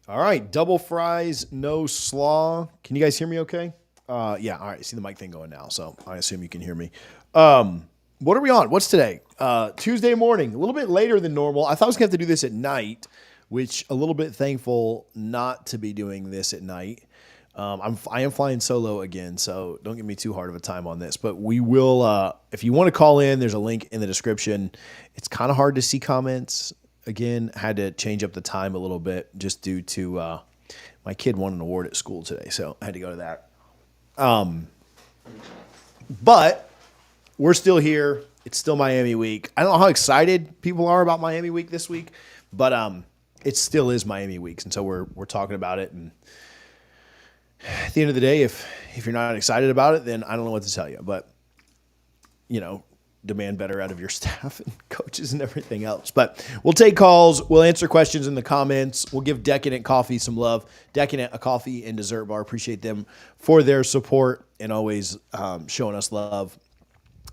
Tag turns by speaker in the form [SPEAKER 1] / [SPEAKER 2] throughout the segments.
[SPEAKER 1] All right, double fries, no slaw. Can you guys hear me okay? Yeah, all right. See the mic thing going now, so I assume you can hear me. What are we on? What's today? Tuesday morning, a little bit later than normal. I thought I was going to have to do this at night, which a little bit thankful not to be doing this at night. I am flying solo again, so don't give me too hard of a time on this. But we will, if you want to call in, there's a link in the description. It's kind of hard to see comments. Again, had to change up the time a little bit just due to my kid won an award at school today, so I had to go to that. But we're still here. It's still Miami week. I don't know how excited people are about Miami week this week, but it still is Miami weeks, and so we're talking about it. And at the end of the day, if you're not excited about it, then I don't know what to tell you. But demand better out of your staff and coaches and everything else. But we'll take calls. We'll answer questions in the comments. We'll give Decadent Coffee some love. Decadent, a coffee and dessert bar. Appreciate them for their support and always showing us love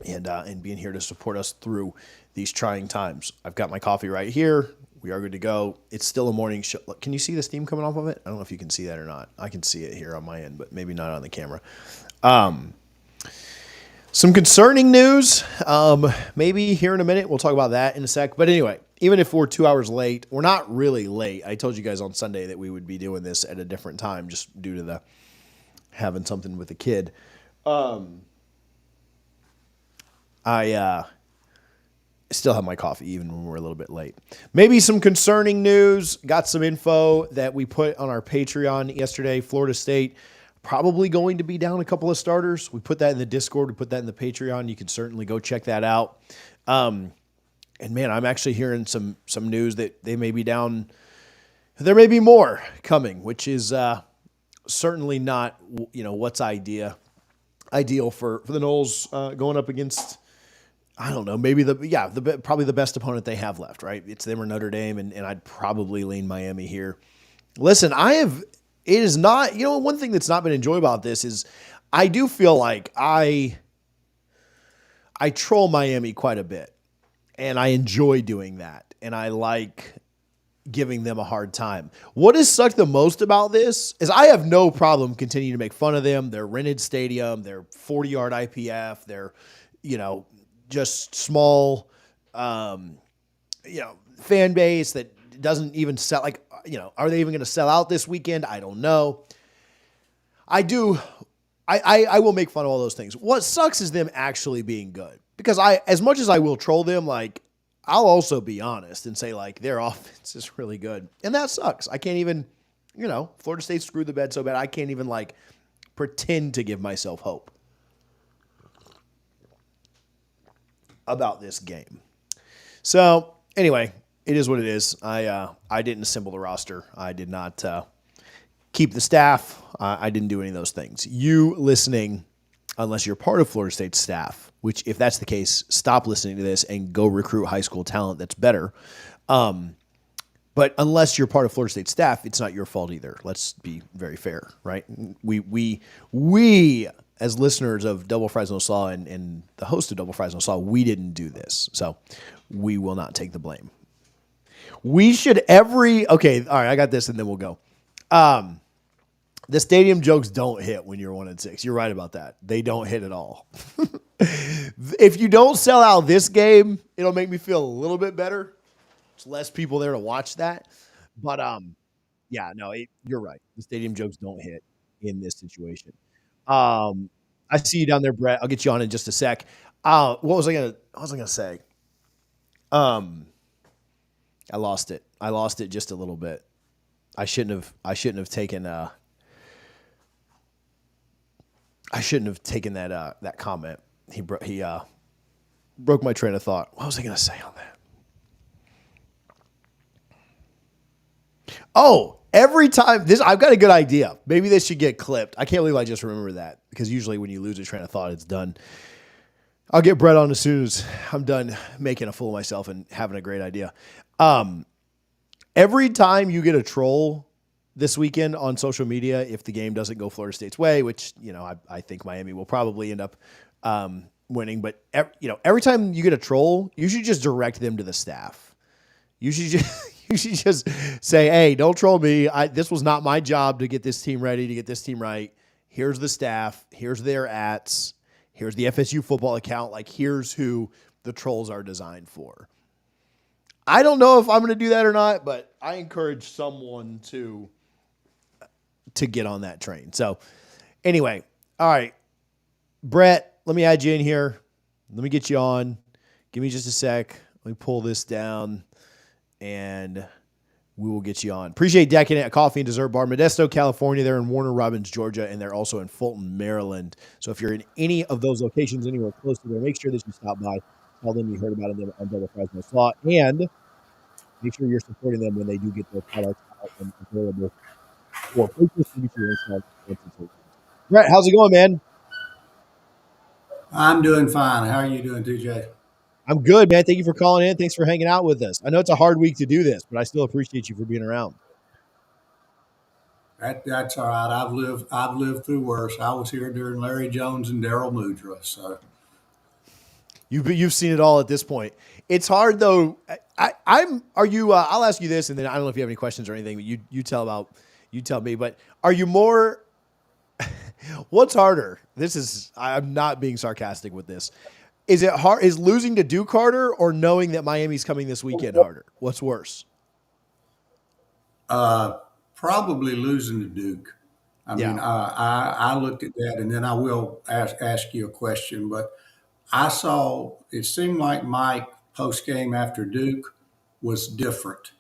[SPEAKER 1] and being here to support us through these trying times. I've got my coffee right here. We are good to go. It's still a morning show. Look, can you see the steam coming off of it? I don't know if you can see that or not. I can see it here on my end, but maybe not on the camera. Some concerning news. Maybe here in a minute. We'll talk about that in a sec. But anyway, even if we're 2 hours late, we're not really late. I told you guys on Sunday that we would be doing this at a different time just due to the having something with the kid. I still have my coffee even when we're a little bit late. Maybe some concerning news. Got some info that we put on our Patreon yesterday. Florida State probably going to be down a couple of starters. We put that in the Discord. We put that in the Patreon. You can certainly go check that out. And man, I'm actually hearing some news that they may be down. There may be more coming, which is certainly not what's ideal for the Noles going up against. I don't know, maybe probably the best opponent they have left, right? It's them or Notre Dame, and I'd probably lean Miami here. Listen, it is not, one thing that's not been enjoyable about this is I do feel like I troll Miami quite a bit, and I enjoy doing that, and I like giving them a hard time. What has sucked the most about this is I have no problem continuing to make fun of them. Their rented stadium, their 40-yard IPF, their, just small, fan base that doesn't even sell. Like, are they even going to sell out this weekend? I don't know. I will make fun of all those things. What sucks is them actually being good, because as much as I will troll them, like, I'll also be honest and say, like, their offense is really good, and that sucks. I can't even, Florida State screwed the bed so bad I can't even like pretend to give myself hope about this game. So anyway, it is what it is. I didn't assemble the roster. I did not keep the staff. I didn't do any of those things. You listening, unless you're part of Florida State's staff, which if that's the case, stop listening to this and go recruit high school talent that's better. But unless you're part of Florida State staff, it's not your fault either. Let's be very fair, right? We as listeners of Double Fries No Slaw and the host of Double Fries No Slaw, we didn't do this. So we will not take the blame. We should okay, all right, I got this and then we'll go. The stadium jokes don't hit when you're 1-6. You're right about that. They don't hit at all. If you don't sell out this game, it'll make me feel a little bit better. There's less people there to watch that. But yeah, no, you're right. The stadium jokes don't hit in this situation. I see you down there, Brett. I'll get you on in just a sec. What was I gonna say? I lost it. I lost it just a little bit. I shouldn't have taken that comment. He broke my train of thought. What was I gonna say on that? Oh, every time I've got a good idea. Maybe this should get clipped. I can't believe I just remember that, because usually when you lose a train of thought, it's done. I'll get Brett on as soon as I'm done making a fool of myself and having a great idea. Every time you get a troll this weekend on social media, if the game doesn't go Florida State's way, which, I think Miami will probably end up winning, but every time you get a troll, you should just direct them to the staff. You You should just say, hey, don't troll me. This was not my job to get this team ready, to get this team right. Here's the staff. Here's their ats. Here's the FSU football account. Like, here's who the trolls are designed for. I don't know if I'm going to do that or not, but I encourage someone to get on that train. So anyway, all right, Brett, let me add you in here. Let me get you on. Give me just a sec. Let me pull this down, and we will get you on. Appreciate Decadent Coffee and Dessert Bar, Modesto, California. They're in Warner Robins, Georgia, and they're also in Fulton, Maryland. So if you're in any of those locations anywhere close to there, make sure that you stop by. Tell them you heard about them on Double Fries No Slaw, and make sure you're supporting them when they do get their products out and available for purchase. Brett, how's it going, man?
[SPEAKER 2] I'm doing fine. How are you doing, TJ?
[SPEAKER 1] I'm good, man. Thank you for calling in. Thanks for hanging out with us. I know it's a hard week to do this, but I still appreciate you for being around.
[SPEAKER 2] That's all right. I've lived through worse. I was here during Larry Jones and Daryl Mudra. So
[SPEAKER 1] You've seen it all at this point. It's hard though. Are you? I'll ask you this, and then I don't know if you have any questions or anything. But you tell me. But are you more? What's harder? I'm not being sarcastic with this. Is it hard? Is losing to Duke harder, or knowing that Miami's coming this weekend harder? What's worse?
[SPEAKER 2] probably losing to Duke. I
[SPEAKER 1] Yeah.
[SPEAKER 2] mean, I looked at that, and then I will ask you a question. But I saw it seemed like Mike post game after Duke was different.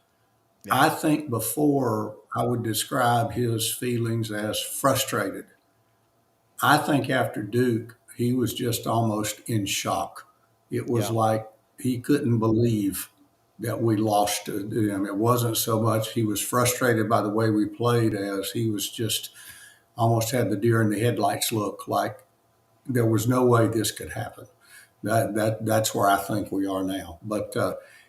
[SPEAKER 1] Yeah.
[SPEAKER 2] I think before I would describe his feelings as frustrated. I think after Duke, he was just almost in shock. It was
[SPEAKER 1] Yeah.
[SPEAKER 2] like he couldn't believe that we lost to them. It wasn't so much he was frustrated by the way we played as he was just almost had the deer in the headlights look, like there was no way this could happen. That's where I think we are now. But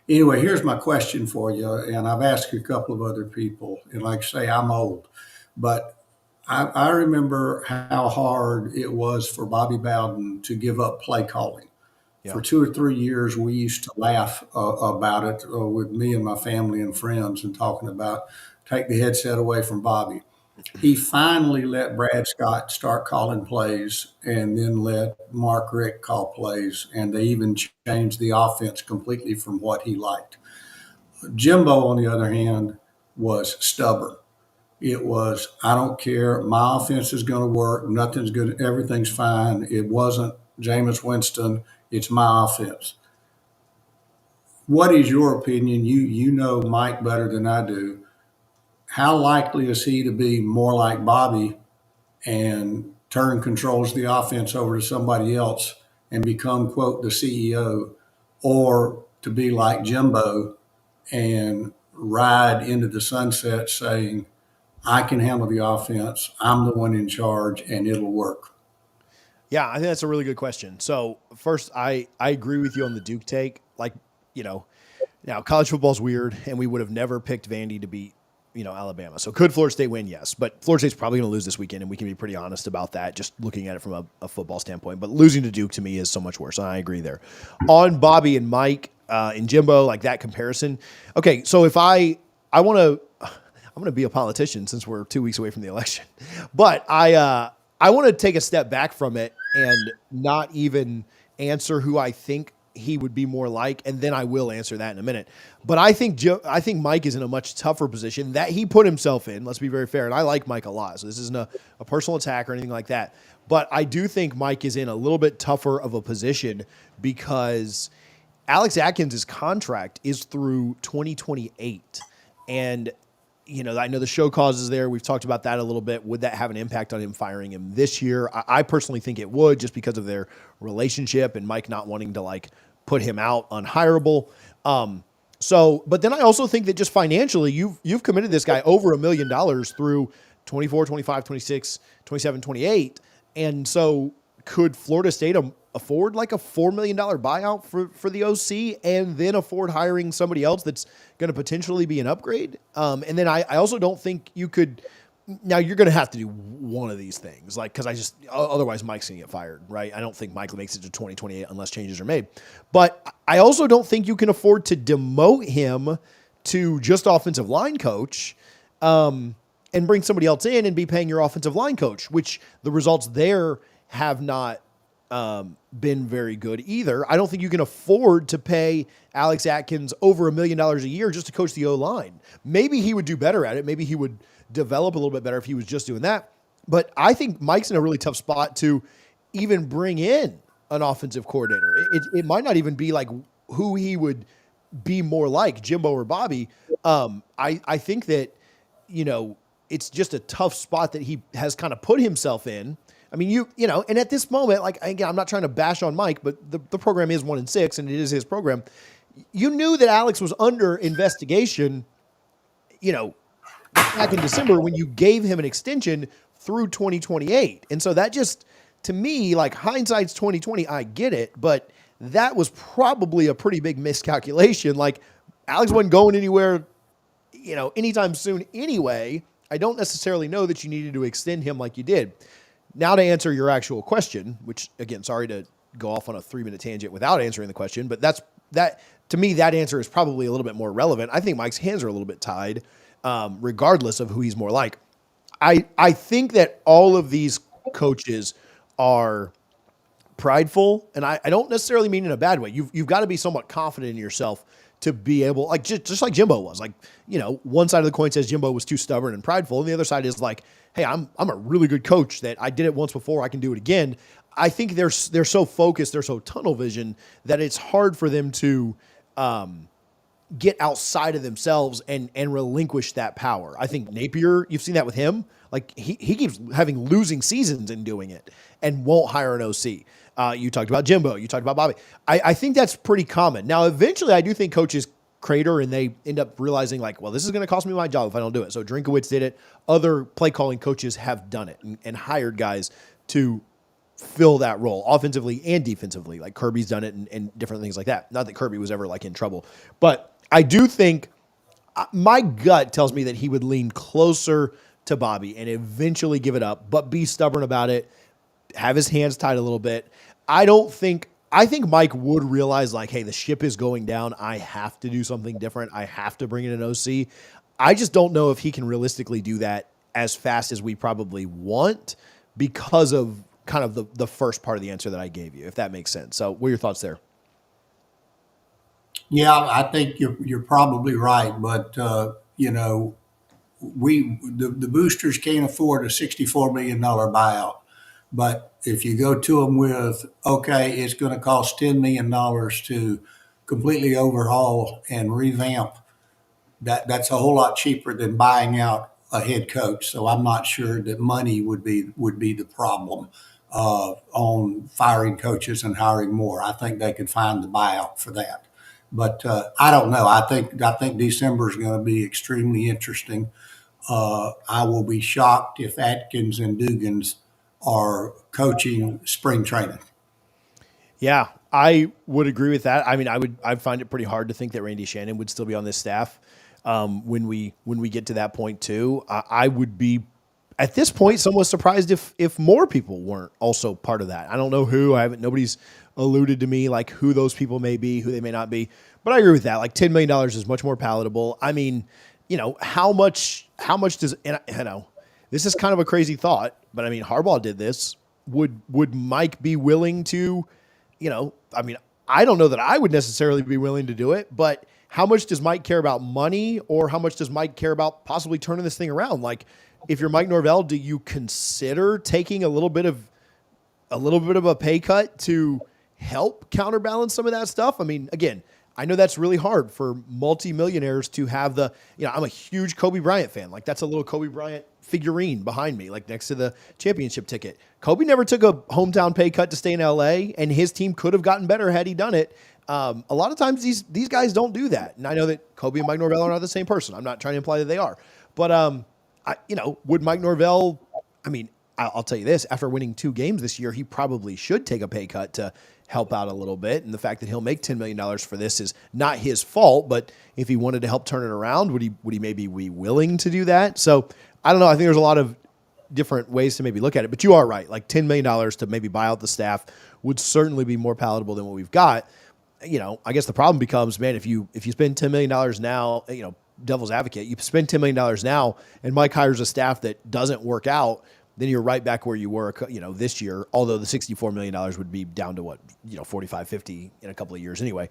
[SPEAKER 2] anyway, here's my question for you, and I've asked a couple of other people, and like I say, I'm old, but I remember how hard it was for Bobby Bowden to give up play calling.
[SPEAKER 1] Yeah.
[SPEAKER 2] For 2 or 3 years, we used to laugh about it with me and my family and friends, and talking about take the headset away from Bobby. He finally let Brad Scott start calling plays, and then let Mark Richt call plays, and they even changed the offense completely from what he liked. Jimbo, on the other hand, was stubborn. It was, I don't care. My offense is going to work. Nothing's good. Everything's fine. It wasn't Jameis Winston. It's my offense. What is your opinion? You know Mike better than I do. How likely is he to be more like Bobby and turn controls the offense over to somebody else and become, quote, the CEO, or to be like Jimbo and ride into the sunset saying, I can handle the offense. I'm the one in charge, and it'll work.
[SPEAKER 1] Yeah, I think that's a really good question. So first, I agree with you on the Duke take. Like, you know, now college football's weird, and we would have never picked Vandy to beat, Alabama. So could Florida State win? Yes, but Florida State's probably going to lose this weekend, and we can be pretty honest about that, just looking at it from a football standpoint. But losing to Duke to me is so much worse, and I agree there. On Bobby and Mike and Jimbo, like that comparison. Okay, so if I want to. I'm going to be a politician since we're 2 weeks away from the election, but I want to take a step back from it and not even answer who I think he would be more like, and then I will answer that in a minute. But I think Mike is in a much tougher position that he put himself in. Let's be very fair, and I like Mike a lot, so this isn't a personal attack or anything like that. But I do think Mike is in a little bit tougher of a position because Alex Atkins' contract is through 2028, and I know the show cause is there. We've talked about that a little bit. Would that have an impact on him firing him this year? I personally think it would, just because of their relationship and Mike not wanting to put him out unhireable. But then I also think that just financially, you've committed this guy over $1 million through 24, 25, 26, 27, 28. And so could Florida State afford like a $4 million buyout for the OC and then afford hiring somebody else that's going to potentially be an upgrade? And then I also don't think you could. Now you're going to have to do one of these things, because otherwise Mike's going to get fired, right? I don't think Mike makes it to 2028 unless changes are made. But I also don't think you can afford to demote him to just offensive line coach, and bring somebody else in and be paying your offensive line coach, which the results there have not been very good either. I don't think you can afford to pay Alex Atkins over $1 million a year just to coach the O-line. Maybe he would do better at it. Maybe he would develop a little bit better if he was just doing that. But I think Mike's in a really tough spot to even bring in an offensive coordinator. It might not even be like who he would be more like, Jimbo or Bobby. I think that, it's just a tough spot that he has kind of put himself in. I mean, and at this moment, like, again, I'm not trying to bash on Mike, but the program is 1-6 and it is his program. You knew that Alex was under investigation, back in December when you gave him an extension through 2028. And so that just, to me, like, hindsight's 2020, I get it, but that was probably a pretty big miscalculation. Like, Alex wasn't going anywhere, anytime soon anyway. I don't necessarily know that you needed to extend him like you did. Now to answer your actual question, which, again, sorry to go off on a 3-minute tangent without answering the question, but to me, that answer is probably a little bit more relevant. I think Mike's hands are a little bit tied, regardless of who he's more like. I think that all of these coaches are prideful, and I don't necessarily mean in a bad way. You've got to be somewhat confident in yourself to be able, like, just like Jimbo was. Like, one side of the coin says Jimbo was too stubborn and prideful, and the other side is like, hey, I'm a really good coach that I did it once before, I can do it again. I think they're so focused, they're so tunnel vision that it's hard for them to get outside of themselves and relinquish that power. I think Napier, you've seen that with him. Like, he keeps having losing seasons in doing it and won't hire an OC. You talked about Jimbo. You talked about Bobby. I think that's pretty common. Now, eventually, I do think coaches crater and they end up realizing, like, well, this is going to cost me my job if I don't do it. So Drinkowitz did it. Other play calling coaches have done it and hired guys to fill that role offensively and defensively. Like Kirby's done it and different things like that. Not that Kirby was ever like in trouble, but I do think my gut tells me that he would lean closer to Bobby and eventually give it up, but be stubborn about it, have his hands tied a little bit. I think Mike would realize, like, hey, the ship is going down. I have to do something different. I have to bring in an OC. I just don't know if he can realistically do that as fast as we probably want because of kind of the first part of the answer that I gave you, if that makes sense. So what are your thoughts there?
[SPEAKER 2] Yeah, I think you're probably right, but the boosters can't afford a $64 million buyout. But if you go to them with, okay, it's going to cost $10 million to completely overhaul and revamp, that's a whole lot cheaper than buying out a head coach. So I'm not sure that money would be the problem on firing coaches and hiring more. I think they could find the buyout for that. But I don't know. I think December is going to be extremely interesting. I will be shocked if Atkins and Dugans are coaching spring training.
[SPEAKER 1] Yeah, I would agree with that. I mean, I'd find it pretty hard to think that Randy Shannon would still be on this staff when we get to that point too. I would be at this point somewhat surprised if more people weren't also part of that. I don't know who. Nobody's alluded to me like who those people may be, who they may not be. But I agree with that. Like $10 million is much more palatable. I mean, how much does, and I know this is kind of a crazy thought, but I mean, Harbaugh did this. Would Mike be willing to, I mean, I don't know that I would necessarily be willing to do it, but how much does Mike care about money, or how much does Mike care about possibly turning this thing around? Like, if you're Mike Norvell, do you consider taking a little bit of a pay cut to help counterbalance some of that stuff? I mean, again, I know that's really hard for multimillionaires to have I'm a huge Kobe Bryant fan. Like, that's a little Kobe Bryant figurine behind me, like next to the championship ticket. Kobe never took a hometown pay cut to stay in LA, and his team could have gotten better had he done it. A lot of times these guys don't do that. And I know that Kobe and Mike Norvell are not the same person. I'm not trying to imply that they are, but would Mike Norvell, I mean, I'll tell you this, after winning 2 games this year, he probably should take a pay cut to help out a little bit. And the fact that he'll make $10 million for this is not his fault, but if he wanted to help turn it around, would he maybe be willing to do that? So I don't know. I think there's a lot of different ways to maybe look at it, but you are right. Like $10 million to maybe buy out the staff would certainly be more palatable than what we've got. I guess the problem becomes, man, if you spend $10 million now, devil's advocate, you spend $10 million now and Mike hires a staff that doesn't work out, then you're right back where you were, this year, although the $64 million would be down to 45, 50 in a couple of years anyway.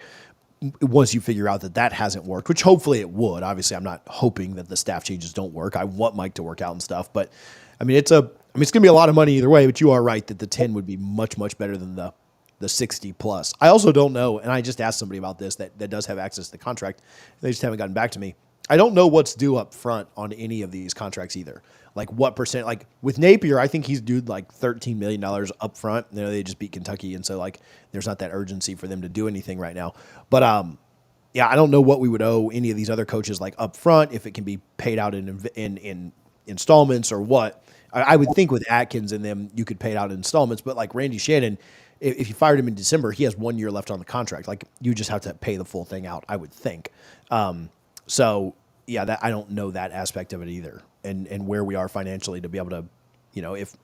[SPEAKER 1] Once you figure out that hasn't worked, which hopefully it would. Obviously, I'm not hoping that the staff changes don't work. I want Mike to work out and stuff, but it's going to be a lot of money either way, but you are right that the 10 would be much, much better than the 60 plus. I also don't know, and I just asked somebody about this that does have access to the contract. They just haven't gotten back to me. I don't know what's due up front on any of these contracts either. Like what percent, like with Napier, I think he's due like $13 million up front. They just beat Kentucky. And so like, there's not that urgency for them to do anything right now. But, yeah, I don't know what we would owe any of these other coaches like up front, if it can be paid out in installments or what. I would think with Atkins and them, you could pay it out in installments, but like Randy Shannon, if you fired him in December, he has 1 year left on the contract. Like you just have to pay the full thing out, I would think. So yeah, that I don't know that aspect of it either, and where we are financially to be able to,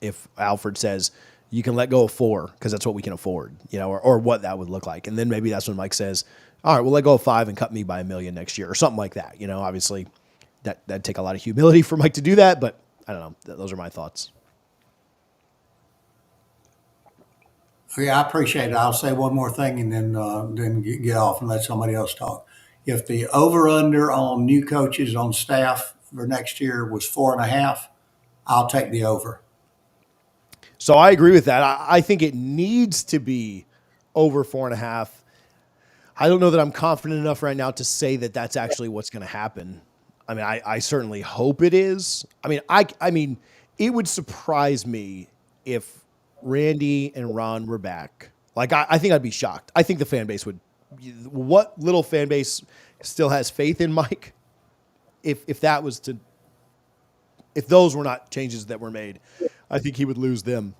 [SPEAKER 1] if Alfred says you can let go of 4 because that's what we can afford, or what that would look like, and then maybe that's when Mike says, all right, we'll let go of 5 and cut me by $1 million next year or something like that. Obviously that'd take a lot of humility for Mike to do that, but I don't know. Those are my thoughts.
[SPEAKER 2] Yeah, I appreciate it. I'll say one more thing and then get off and let somebody else talk. If the over under on new coaches on staff for next year was 4.5, I'll take the over.
[SPEAKER 1] So I agree with that. I think it needs to be over 4.5. I don't know that I'm confident enough right now to say that that's actually what's going to happen. I certainly hope it is. It would surprise me if Randy and Ron were back. Like, I think I'd be shocked. I think the fan base would. What little fan base still has faith in Mike? If those were not changes that were made, I think he would lose them.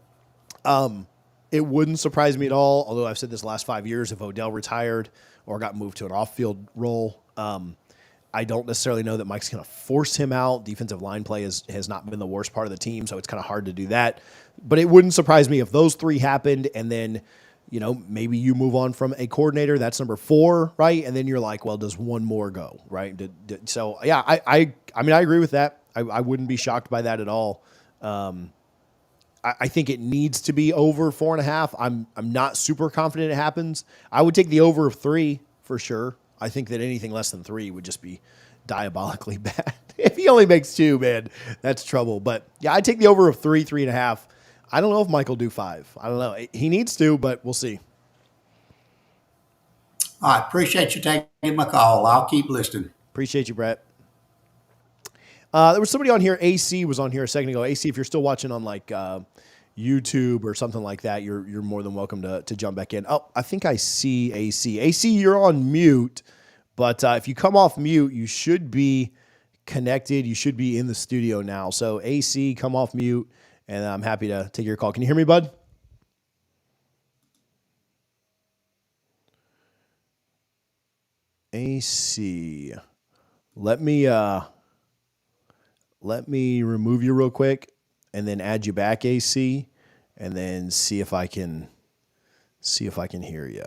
[SPEAKER 1] It wouldn't surprise me at all, although I've said this the last 5 years, if Odell retired or got moved to an off-field role. I don't necessarily know that Mike's going to force him out. Defensive line play has not been the worst part of the team, so it's kind of hard to do that. But it wouldn't surprise me if those 3 happened, and then, maybe you move on from a coordinator. That's number 4, right? And then you're like, well, does one more go, right? So, yeah, I agree with that. I wouldn't be shocked by that at all. I think it needs to be over 4.5. I'm not super confident it happens. I would take the over of 3 for sure. I think that anything less than 3 would just be diabolically bad. If he only makes 2, man, that's trouble. But yeah, I'd take the over of 3, 3.5. I don't know if Mike will do 5. I don't know. He needs to, but we'll see.
[SPEAKER 2] All right. Appreciate you taking my call. I'll keep listening.
[SPEAKER 1] Appreciate you, Brett. There was somebody on here. AC was on here a second ago. AC, if you're still watching on like YouTube or something like that, you're more than welcome to jump back in. Oh, I think I see AC. AC, you're on mute, but if you come off mute, you should be connected. You should be in the studio now. So AC, come off mute, and I'm happy to take your call. Can you hear me, bud? AC, let me remove you real quick and then add you back, AC, and then see if I can hear you.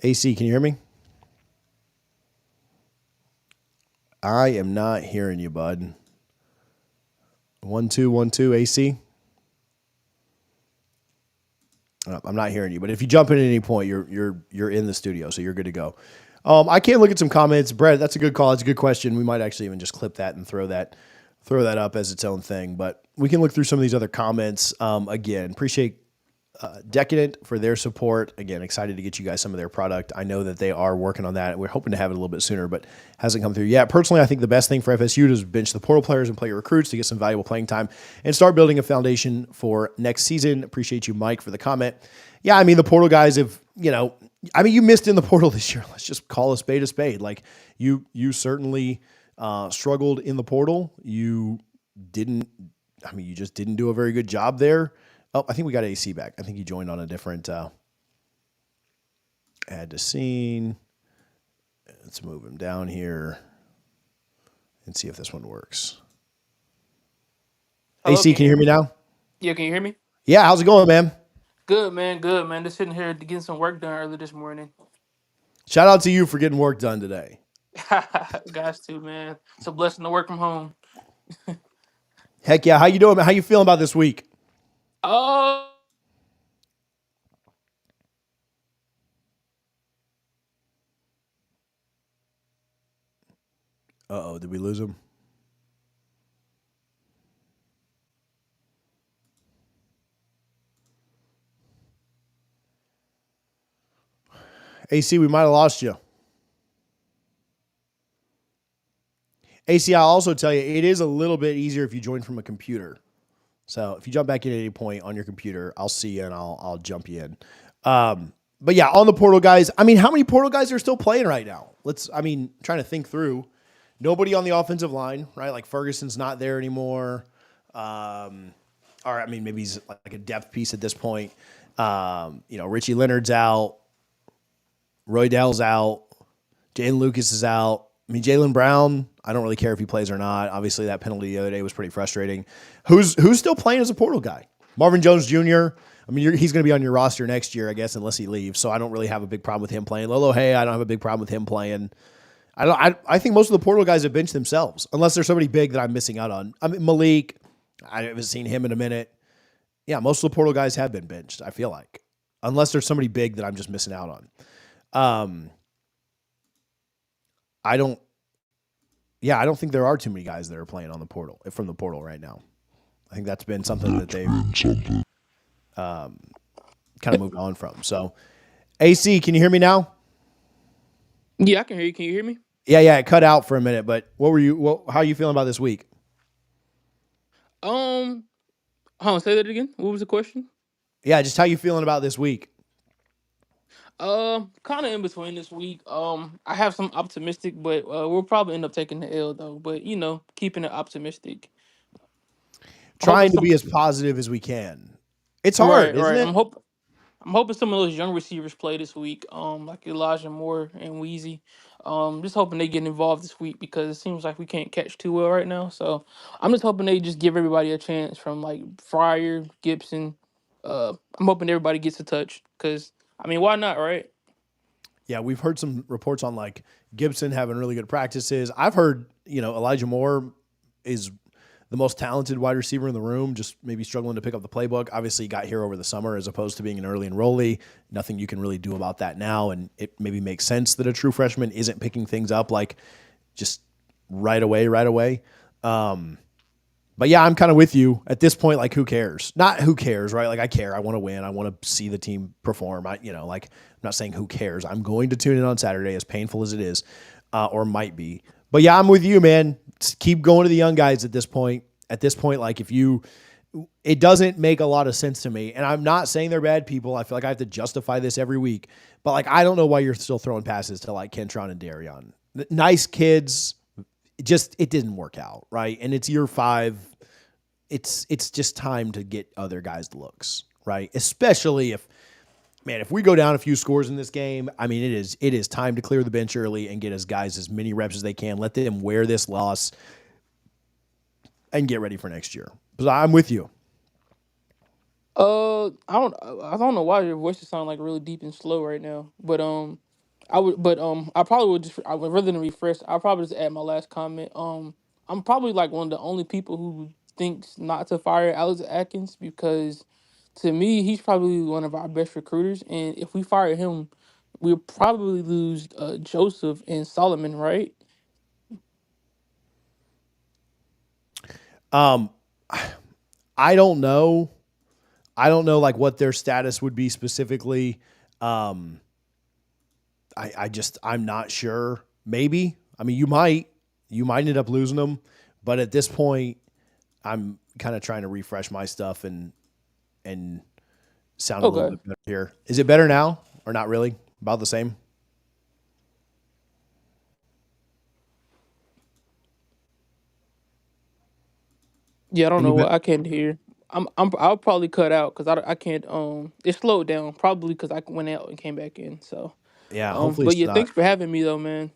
[SPEAKER 1] AC, can you hear me? I am not hearing you, bud. 1 2 1 2 AC. I'm not hearing you, but if you jump in at any point, you're in the studio, so you're good to go. I can't look at some comments. Brett, that's a good call. That's a good question. We might actually even just clip that and throw that up as its own thing. But we can look through some of these other comments. Again, appreciate Decadent for their support. Again, excited to get you guys some of their product. I know that they are working on that. We're hoping to have it a little bit sooner, but hasn't come through yet. Personally, I think the best thing for FSU is bench the portal players and play your recruits to get some valuable playing time and start building a foundation for next season. Appreciate you, Mike, for the comment. Yeah, the portal guys have, you missed in the portal this year. Let's just call a spade a spade. Like you certainly struggled in the portal. You just didn't do a very good job there. Oh, I think we got AC back. I think he joined on a different add to scene. Let's move him down here and see if this one works.
[SPEAKER 3] Hello,
[SPEAKER 1] AC, can you hear me now?
[SPEAKER 3] Yeah, can you hear me?
[SPEAKER 1] Yeah, how's it going, man?
[SPEAKER 3] Good man, good man. Just sitting here getting some work done early this morning.
[SPEAKER 1] Shout out to you for getting work done today.
[SPEAKER 3] Guys, too man. It's a blessing to work from home.
[SPEAKER 1] Heck yeah. How you doing, man? How you feeling about this week?
[SPEAKER 3] Oh,
[SPEAKER 1] Uh-oh, did we lose him? AC, we might have lost you. AC, I'll also tell you, it is a little bit easier if you join from a computer. So if you jump back in at any point on your computer, I'll see you and I'll jump you in. But yeah, on the portal guys, I mean, how many portal guys are still playing right now? Trying to think through. Nobody on the offensive line, right? Like Ferguson's not there anymore. Or I mean, maybe he's like a depth piece at this point. Richie Leonard's out. Roy Dell's out. Jalen Lucas is out. I mean, Jalen Brown, I don't really care if he plays or not. Obviously, that penalty the other day was pretty frustrating. Who's still playing as a portal guy? Marvin Jones Jr. I mean, he's going to be on your roster next year, I guess, unless he leaves. So I don't really have a big problem with him playing. Lolo Hay, I don't have a big problem with him playing. I think most of the portal guys have benched themselves, unless there's somebody big that I'm missing out on. I mean, Malik, I haven't seen him in a minute. Yeah, most of the portal guys have been benched, I feel like, unless there's somebody big that I'm just missing out on. I don't think there are too many guys that are playing on the portal from the portal right now. I think that's been something that they've kind of moved on from. So, AC, can you hear me now?
[SPEAKER 3] yeah, I can hear you. Can you hear me?
[SPEAKER 1] Yeah, it cut out for a minute. But how are you feeling about this week?
[SPEAKER 3] Hold on, say that again. What was the question?
[SPEAKER 1] Yeah, just how you feeling about this week?
[SPEAKER 3] Kind of in between this week. I have some optimistic, but we'll probably end up taking the L though. But keeping it optimistic. Hoping
[SPEAKER 1] Trying to
[SPEAKER 3] some.
[SPEAKER 1] be as positive as we can. It's hard,
[SPEAKER 3] Right,
[SPEAKER 1] isn't
[SPEAKER 3] right.
[SPEAKER 1] it?
[SPEAKER 3] I'm hoping some of those young receivers play this week, like Elijah Moore and Weezy. Just hoping they get involved this week because it seems like we can't catch too well right now. So I'm just hoping they just give everybody a chance from like Fryer, Gibson. I'm hoping everybody gets a touch because I mean, why not, right?
[SPEAKER 1] Yeah, we've heard some reports on like Gibson having really good practices. I've heard, Elijah Moore is the most talented wide receiver in the room, just maybe struggling to pick up the playbook. Obviously, he got here over the summer as opposed to being an early enrollee. Nothing you can really do about that now, and it maybe makes sense that a true freshman isn't picking things up like just right away. But yeah, I'm kind of with you at this point. Like, who cares? Not who cares, right? Like, I care. I want to win. I want to see the team perform. I'm not saying who cares. I'm going to tune in on Saturday, as painful as it is, or might be. But yeah, I'm with you, man. Just keep going to the young guys at this point. At this point, like it doesn't make a lot of sense to me. And I'm not saying they're bad people. I feel like I have to justify this every week. But like, I don't know why you're still throwing passes to like Kentron and Darion. Nice kids. It didn't work out, right? And it's year 5. It's just time to get other guys looks, right? Especially if we go down a few scores in this game, I mean, it is time to clear the bench early and get as guys as many reps as they can. Let them wear this loss and get ready for next year. But I'm with you.
[SPEAKER 3] I don't know why your voices sound like really deep and slow right now, but I probably would just, I would rather than refresh, I'll probably just add my last comment. I'm probably like one of the only people who thinks not to fire Alex Atkins because to me he's probably one of our best recruiters, and if we fire him, we'll probably lose Joseph and Solomon, right?
[SPEAKER 1] Um, I don't know. I don't know like what their status would be specifically. Um, I'm not sure. Maybe. I mean, you might end up losing them, but at this point, I'm kind of trying to refresh my stuff and sound a little
[SPEAKER 3] Okay.
[SPEAKER 1] bit better here. Is it better now or not really? About the same?
[SPEAKER 3] Yeah, I don't
[SPEAKER 1] Any
[SPEAKER 3] know
[SPEAKER 1] bit?
[SPEAKER 3] what I can't hear. I'll probably cut out because I can't. It slowed down probably because I went out and came back in. So,
[SPEAKER 1] Yeah, hopefully
[SPEAKER 3] but
[SPEAKER 1] it's
[SPEAKER 3] yeah,
[SPEAKER 1] not.
[SPEAKER 3] thanks for having me though, man.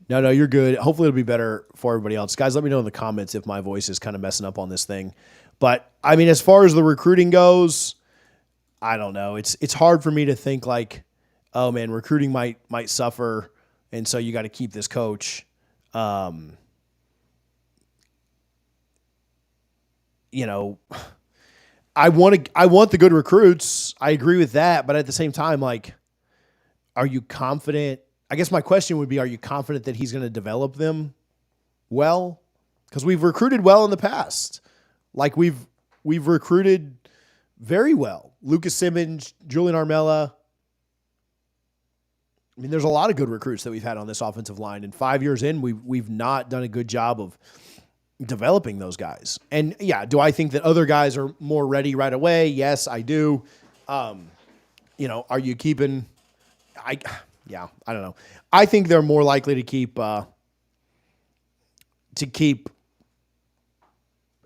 [SPEAKER 1] No, you're good. Hopefully it'll be better for everybody else. Guys, let me know in the comments if my voice is kind of messing up on this thing. But I mean, as far as the recruiting goes, I don't know. It's hard for me to think like, oh man, recruiting might suffer, and so you got to keep this coach. Um, you know, I want the good recruits. I agree with that, but at the same time, like, are you confident? I guess my question would be, are you confident that he's going to develop them well? Because we've recruited well in the past. Like we've recruited very well. Lucas Simmons, Julian Armella. I mean, there's a lot of good recruits that we've had on this offensive line, and 5 years in, we've not done a good job of developing those guys. And yeah, do I think that other guys are more ready right away? Yes, I do. Are you keeping? I don't know. I think they're more likely to keep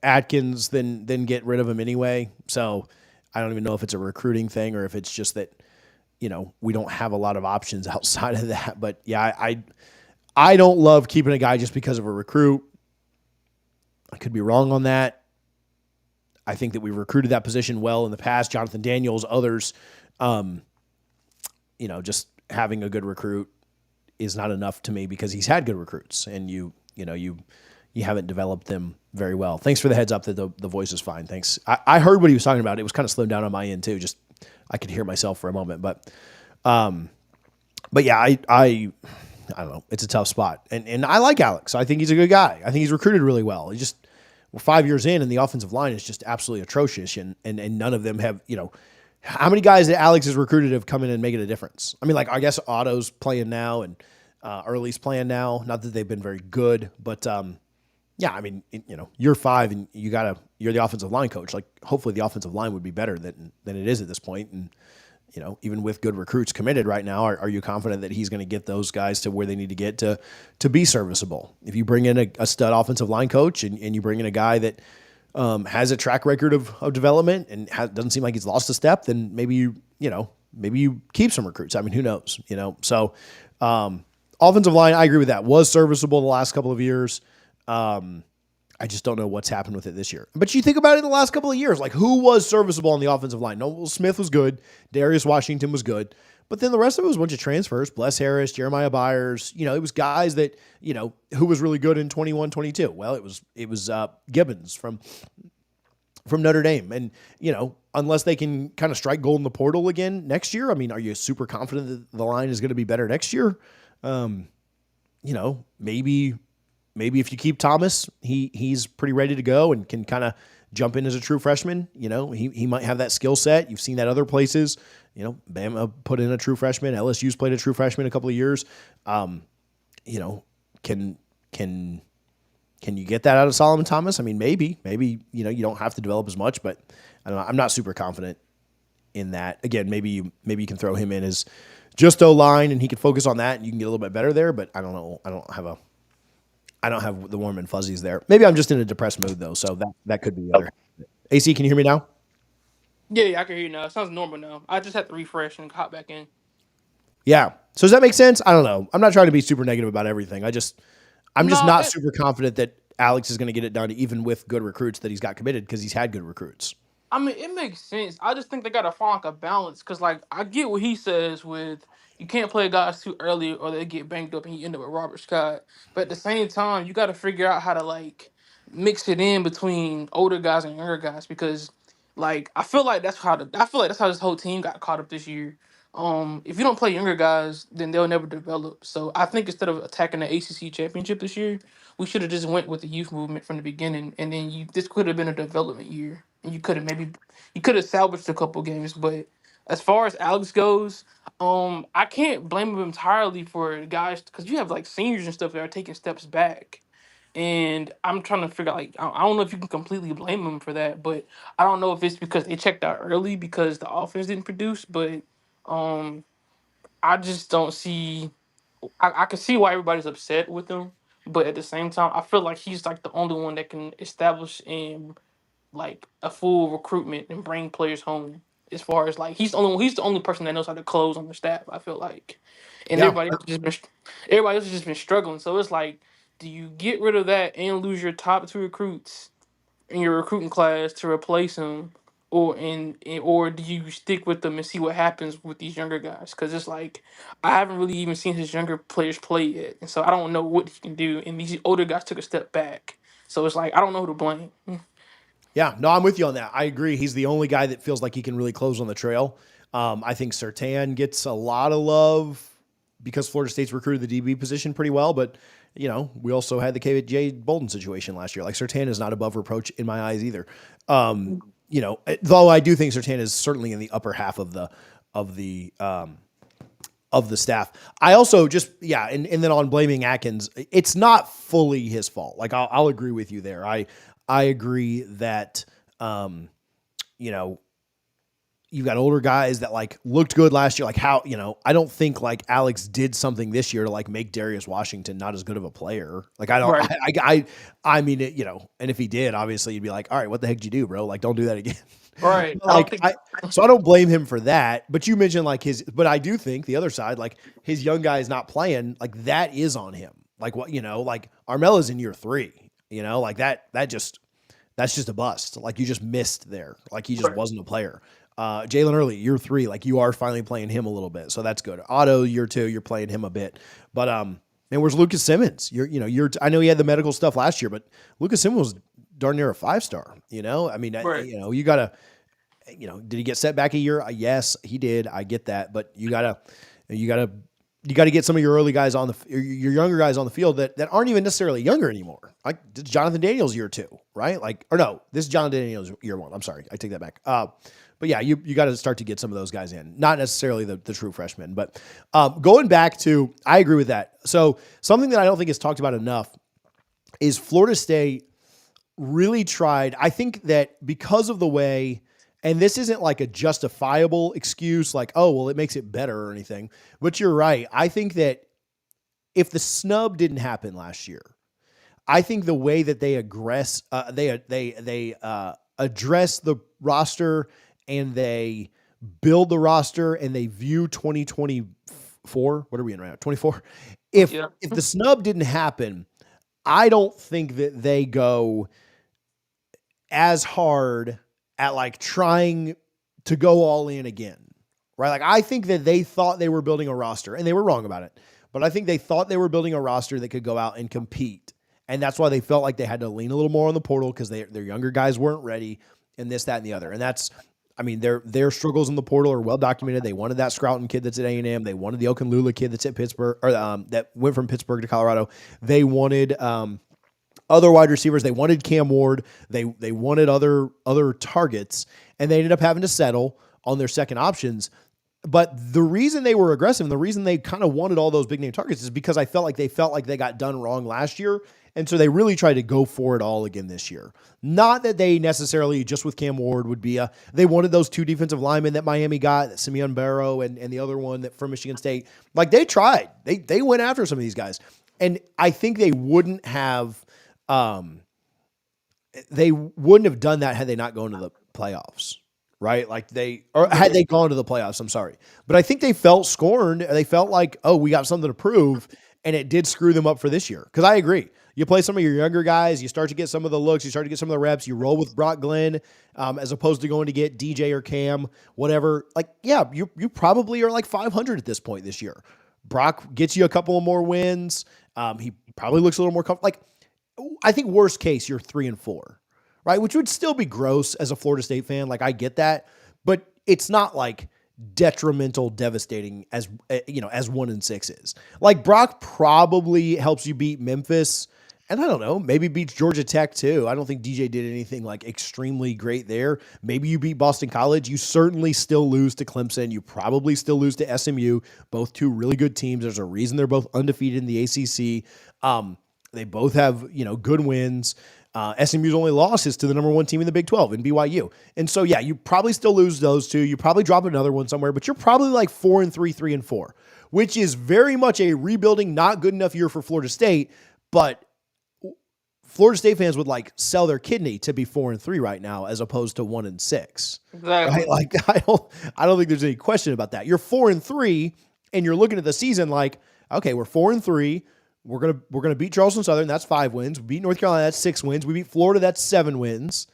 [SPEAKER 1] Atkins than get rid of him anyway. So I don't even know if it's a recruiting thing or if it's just that we don't have a lot of options outside of that. But yeah, I don't love keeping a guy just because of a recruit. I could be wrong on that. I think that we've recruited that position well in the past. Jonathan Daniels, others, just having a good recruit is not enough to me because he's had good recruits and you haven't developed them very well. Thanks for the heads up that the voice is fine. Thanks. I heard what he was talking about. It was kind of slowed down on my end too. Just I could hear myself for a moment, but yeah, I don't know. It's a tough spot, and I like Alex. I think he's a good guy. I think he's recruited really well. We're 5 years in, and the offensive line is just absolutely atrocious, and none of them have how many guys that Alex has recruited have come in and making a difference? I mean, like I guess Otto's playing now, and Early's playing now. Not that they've been very good, but yeah, I mean, you're 5 and you're the offensive line coach. Like, hopefully the offensive line would be better than it is at this point. And, even with good recruits committed right now, are you confident that he's going to get those guys to where they need to get to be serviceable? If you bring in a stud offensive line coach and you bring in a guy that has a track record of development and doesn't seem like he's lost a step, then maybe you keep some recruits. I mean, who knows, So offensive line, I agree with that. Was serviceable the last couple of years. I just don't know what's happened with it this year. But you think about it in the last couple of years, like who was serviceable on the offensive line? Noles Smith was good. Darius Washington was good. But then the rest of it was a bunch of transfers. Bless Harris, Jeremiah Byers. It was guys that, who was really good in 21, 22. Well, it was Gibbons from Notre Dame. And, unless they can kind of strike gold in the portal again next year, I mean, are you super confident that the line is going to be better next year? Maybe if you keep Thomas, he's pretty ready to go and can kind of jump in as a true freshman. He might have that skill set. You've seen that other places. Bama put in a true freshman. LSU's played a true freshman a couple of years. Can you get that out of Solomon Thomas? I mean, maybe you don't have to develop as much, but I don't know. I'm not super confident in that. Again, maybe you can throw him in as just O-line and he can focus on that and you can get a little bit better there. But I don't know. I don't have the warm and fuzzies there. Maybe I'm just in a depressed mood though, so that could be the other. AC, can you hear me now?
[SPEAKER 3] Yeah, I can hear you now. It sounds normal now. I just had to refresh and hop back in.
[SPEAKER 1] Yeah. So does that make sense? I don't know. I'm not trying to be super negative about everything. I'm just
[SPEAKER 3] No,
[SPEAKER 1] not super confident that Alex is going to get it done, even with good recruits that he's got committed because he's had good recruits.
[SPEAKER 3] I mean, it makes sense. I just think they gotta find like a balance because, like, I get what he says with you can't play guys too early or they get banged up and you end up with Robert Scott. But at the same time, you got to figure out how to like mix it in between older guys and younger guys because, like, I feel like that's how this whole team got caught up this year. If you don't play younger guys, then they'll never develop. So I think instead of attacking the ACC championship this year, we should have just went with the youth movement from the beginning, and then this could have been a development year, and you could have salvaged a couple games. But as far as Alex goes, I can't blame him entirely for guys because you have like seniors and stuff that are taking steps back, and I'm trying to figure out like I don't know if you can completely blame him for that, but I don't know if it's because they checked out early because the offense didn't produce, but um, I just don't see. I can see why everybody's upset with him, but at the same time, I feel like he's like the only one that can establish like a full recruitment and bring players home. As far as like he's the only person that knows how to close on the staff. I feel like, and
[SPEAKER 1] Yeah.
[SPEAKER 3] everybody else has just been struggling. So it's like, do you get rid of that and lose your top two recruits in your recruiting class to replace him, or do you stick with them and see what happens with these younger guys? Because it's like I haven't really even seen his younger players play yet, and so I don't know what he can do. And these older guys took a step back, so it's like I don't know who to blame.
[SPEAKER 1] Yeah, no, I'm with you on that. I agree. He's the only guy that feels like he can really close on the trail. I think Surtain gets a lot of love because Florida State's recruited the DB position pretty well, but we also had the KJ Bolden situation last year. Like Surtain is not above reproach in my eyes either. Though I do think Surtain is certainly in the upper half of the staff. I also and then on blaming Atkins, it's not fully his fault. Like I'll agree with you there. I agree that, you've got older guys that like looked good last year. Like I don't think like Alex did something this year to like make Darius Washington not as good of a player. Like I don't,
[SPEAKER 3] Right.
[SPEAKER 1] I mean, and if he did, obviously you'd be like, all right, what the heck did you do, bro? Like, don't do that again.
[SPEAKER 3] Right. I don't
[SPEAKER 1] Like
[SPEAKER 3] think.
[SPEAKER 1] so I don't blame him for that, but you mentioned like but I do think the other side, like his young guy is not playing, like that is on him. Like like Armella's in year 3, like that's just a bust. Like you just missed there. Like he just
[SPEAKER 3] Right.
[SPEAKER 1] wasn't a player. Jalen Early, year 3, like you are finally playing him a little bit. So that's good. Otto, year 2, you're playing him a bit. But and where's Lucas Simmons? I know he had the medical stuff last year, but Lucas Simmons was darn near a 5-star. I mean,
[SPEAKER 3] Right.
[SPEAKER 1] you gotta, did he get set back a year? Yes, he did. I get that, but you gotta get some of your early guys your younger guys on the field that aren't even necessarily younger anymore. Like Jonathan Daniels year 2, right? Like, or no, this is Jonathan Daniels year 1. I'm sorry, I take that back. But yeah, you got to start to get some of those guys in, not necessarily the true freshmen, but going back to, I agree with that. So something that I don't think is talked about enough is Florida State really tried. I think that because of the way, and this isn't like a justifiable excuse, like, oh, well, it makes it better or anything, but you're right. I think that if the snub didn't happen last year, I think the way that they address the roster and they build the roster and they view 2024. What are we in right now? 24. If
[SPEAKER 3] Yeah.
[SPEAKER 1] the snub didn't happen, I don't think that they go as hard at like trying to go all in again, right? Like I think that they thought they were building a roster and they were wrong about it, but I think they thought they were building a roster that could go out and compete. And that's why they felt like they had to lean a little more on the portal because their younger guys weren't ready and this, that, and the other. And that's, I mean, their struggles in the portal are well documented. They wanted that Scrouton kid that's at A&M. They wanted the Okunlula kid that's at Pittsburgh, or that went from Pittsburgh to Colorado. They wanted other wide receivers. They wanted Cam Ward. They wanted other targets, and they ended up having to settle on their second options. But the reason they were aggressive and the reason they kind of wanted all those big name targets is because I felt like they got done wrong last year. And so they really tried to go for it all again this year. Not that they necessarily just with Cam Ward would be they wanted those 2 defensive linemen that Miami got, Simeon Barrow and the other one that from Michigan State. Like they tried, they went after some of these guys. And I think they wouldn't have done that had they not gone to the playoffs. Right? Like had they gone to the playoffs, I'm sorry. But I think they felt scorned. They felt like, oh, we got something to prove. And it did screw them up for this year. Because I agree. You play some of your younger guys, you start to get some of the looks, you start to get some of the reps, you roll with Brock Glenn as opposed to going to get DJ or Cam, whatever. Like, yeah, you probably are like 500 at this point this year. Brock gets you a couple of more wins. He probably looks a little more comfortable. Like, I think worst case, you're 3-4. Right, which would still be gross as a Florida State fan. Like I get that, but it's not like detrimental, devastating as 1-6 is. Like Brock probably helps you beat Memphis, and I don't know, maybe beats Georgia Tech too. I don't think DJ did anything like extremely great there. Maybe you beat Boston College. You certainly still lose to Clemson. You probably still lose to SMU. Both 2 really good teams. There's a reason they're both undefeated in the ACC. They both have good wins. SMU's only loss is to the number 1 team in the Big 12 in BYU. And so, yeah, you probably still lose those 2. You probably drop another one somewhere, but you're probably like 4-3, 3-4, which is very much a rebuilding, not good enough year for Florida State. But Florida State fans would like sell their kidney to be 4-3 right now, as opposed to 1-6.
[SPEAKER 3] Exactly.
[SPEAKER 1] Right? Like I don't think there's any question about that. You're 4-3, and you're looking at the season like, okay, we're 4-3. We're gonna beat Charleston Southern. That's 5 wins. We beat North Carolina. That's 6 wins. We beat Florida. That's 7 wins.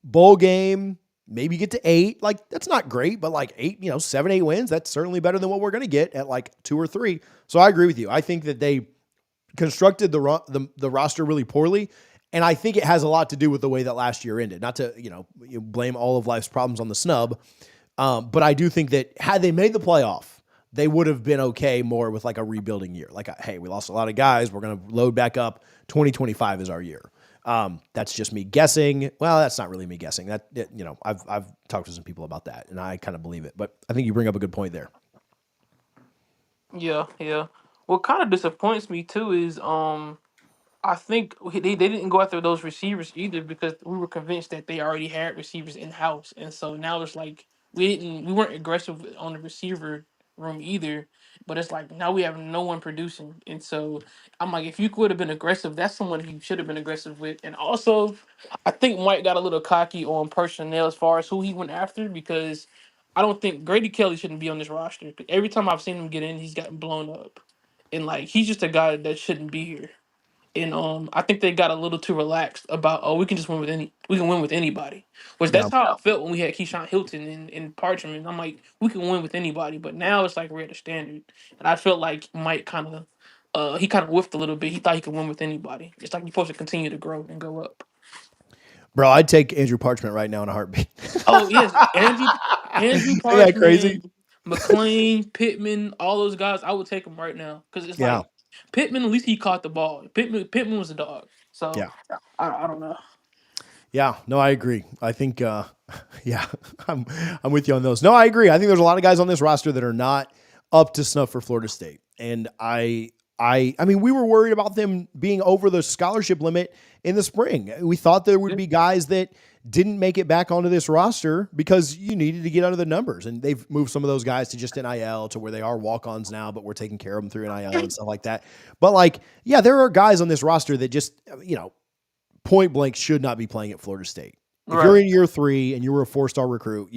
[SPEAKER 1] Bowl game. maybe get to 8. Like, that's not great, but like 8, 7, 8 wins, that's certainly better than what we're going to get at like 2 or 3. So I agree with you. I think that they constructed the roster really poorly. And I think it has a lot to do with the way that last year ended. Not to, you blame all of life's problems on the snub. But I do think that had they made the playoff, they would have been okay more with like a rebuilding year. Like, hey, we lost a lot of guys. We're going to load back up. 2025 is our year. That's just me guessing. Well, that's not really me guessing. I've talked to some people about that, and I kind of believe it. But I think you bring up a good point there.
[SPEAKER 3] Yeah, yeah. What kind of disappoints me too is I think they didn't go after those receivers either because we were convinced that they already had receivers in house, and so now it's like we weren't aggressive on the receiver room either. But it's like now we have no one producing, and so I'm like, if you would have been aggressive, that's someone you should have been aggressive with. And also, I think Mike got a little cocky on personnel as far as who he went after because I don't think Grady Kelly shouldn't be on this roster. 'Cause every time I've seen him get in, he's gotten blown up, and like he's just a guy that shouldn't be here. And I think they got a little too relaxed about we can win with anybody. Which
[SPEAKER 1] Yeah.
[SPEAKER 3] that's how I felt when we had Keyshawn Hilton and Parchment. I'm like, we can win with anybody, but now it's like we're at a standard. And I felt like Mike he kind of whiffed a little bit. He thought he could win with anybody. It's like you're supposed to continue to grow and go up.
[SPEAKER 1] Bro, I'd take Andrew Parchment right now in a heartbeat.
[SPEAKER 3] Oh yes, Andrew
[SPEAKER 1] Isn't that crazy?
[SPEAKER 3] Parchment, McLean, Pittman, all those guys. I would take them right now because it's
[SPEAKER 1] Yeah.
[SPEAKER 3] like Pittman. At least he caught the ball. Pittman was a dog. So
[SPEAKER 1] Yeah.
[SPEAKER 3] I don't know.
[SPEAKER 1] Yeah, no, I agree. I think, yeah, I'm with you on those. No, I agree. I think there's a lot of guys on this roster that are not up to snuff for Florida State, and I mean, we were worried about them being over the scholarship limit in the spring. We thought there would be guys that didn't make it back onto this roster because you needed to get under the numbers, and they've moved some of those guys to just NIL to where they are walk-ons now, but we're taking care of them through NIL and stuff like that. But like, yeah, there are guys on this roster that just, point blank should not be playing at Florida State. If you're in year 3 and you were a 4-star recruit,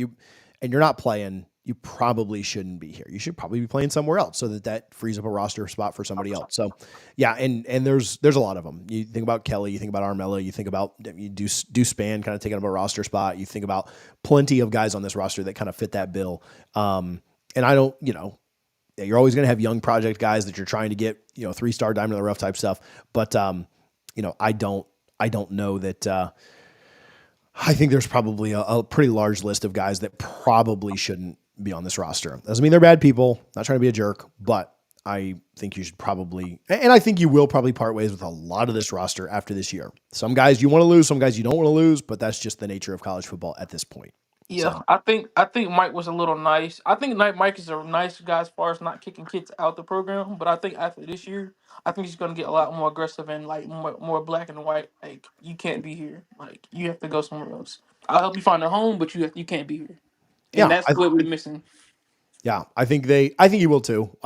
[SPEAKER 1] and you're not playing, you probably shouldn't be here. You should probably be playing somewhere else so that frees up a roster spot for somebody else. So yeah. And there's a lot of them. You think about Kelly, you think about Armella, you think about you do Span kind of taking up a roster spot. You think about plenty of guys on this roster that kind of fit that bill. And I don't, you're always going to have young project guys that you're trying to get, 3-star diamond in the rough type stuff. But, I don't know that. I think there's probably a pretty large list of guys that probably shouldn't be on this roster. Doesn't mean they're bad people. Not trying to be a jerk, but I think you should probably, and I think you will probably part ways with a lot of this roster after this year. Some guys you want to lose, some guys you don't want to lose, but that's just the nature of college football at this point.
[SPEAKER 3] Yeah,
[SPEAKER 1] So
[SPEAKER 3] I think Mike was a little nice. I think Mike is a nice guy as far as not kicking kids out the program. But I think after this year, I think he's gonna get a lot more aggressive and like more black and white. Like you can't be here. Like you have to go somewhere else. I'll help you find a home, but you can't be here. And
[SPEAKER 1] yeah,
[SPEAKER 3] that's what we're missing.
[SPEAKER 1] yeah, I think he will too.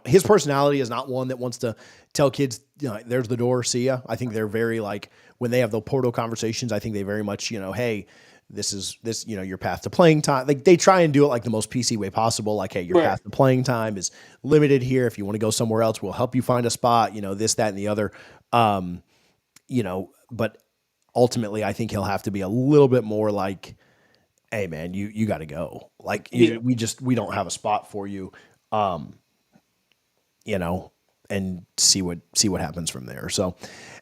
[SPEAKER 1] His personality is not one that wants to tell kids, there's the door, see ya. I think they're very like when they have the portal conversations, I think they very much, hey, this is your path to playing time. Like they try and do it like the most PC way possible. Like, hey, your path to playing time is limited here. If you want to go somewhere else, we'll help you find a spot, this, that, and the other. But ultimately I think he'll have to be a little bit more like, hey man, you got to go. Like we don't have a spot for you, and see what happens from there. So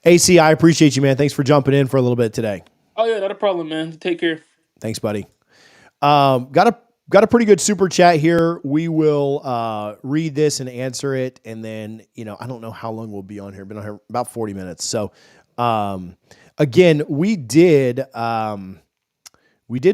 [SPEAKER 1] AC, I appreciate you, man. Thanks for jumping in for a little bit today.
[SPEAKER 3] Oh yeah, not a problem, man. Take care.
[SPEAKER 1] Thanks, buddy. Got a pretty good super chat here. We will read this and answer it, and then I don't know how long we'll be on here. Been on here about 40 minutes. So again, we did